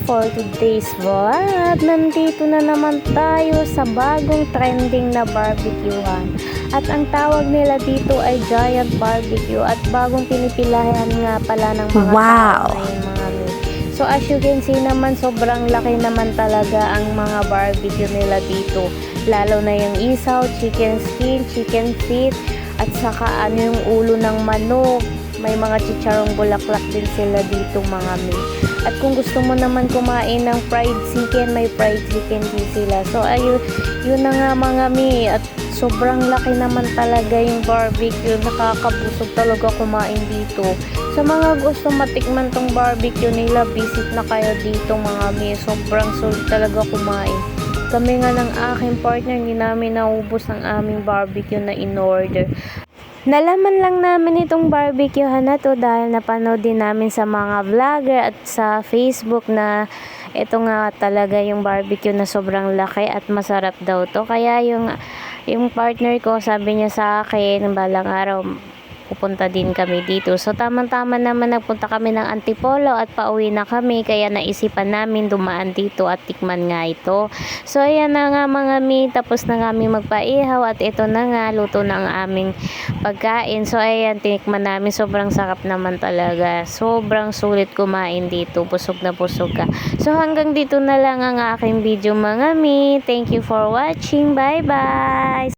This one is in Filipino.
for today's vlog. Nandito na naman tayo sa bagong trending na barbecuehan. At ang tawag nila dito ay Giant Barbecue at bagong pinipilahan nga pala ng mga tao ngayon mga mi. So as you can see naman, sobrang laki naman talaga ang mga barbecue nila dito. Lalo na yung isaw, chicken skin, chicken feet, at saka ano yung ulo ng manok. May mga chicharong bulaklak din sila dito mga mi. At kung gusto mo naman kumain ng fried chicken, may fried chicken din sila. So ayun, yun na nga mga mi. At sobrang laki naman talaga yung barbecue. Nakakabusog talaga kumain dito. Sa mga gusto matikman tong barbecue nila, visit na kayo dito mga mi. Sobrang solid talaga kumain. Kami nga ng aking partner, hindi namin naubos ang aming barbecue na in-order. Nalaman lang namin itong barbecuehan na to dahil napanood din namin sa mga vlogger at sa Facebook na ito nga talaga yung barbecue na sobrang laki at masarap daw to. Kaya yung partner ko sabi niya sa akin, balang araw pupunta din kami dito. So tamang-tama naman nagpunta kami ng Antipolo at pauwi na kami, kaya naisipan namin dumaan dito at tikman nga ito. So ayan na nga mga mi, tapos na kami magpaihaw at ito na nga, luto na ang aming pagkain. So ayan, tinikman namin, sobrang sarap naman talaga. Sobrang sulit kumain dito, busog na busog ka. So hanggang dito na lang ang aking video mga mi. Thank you for watching. Bye bye!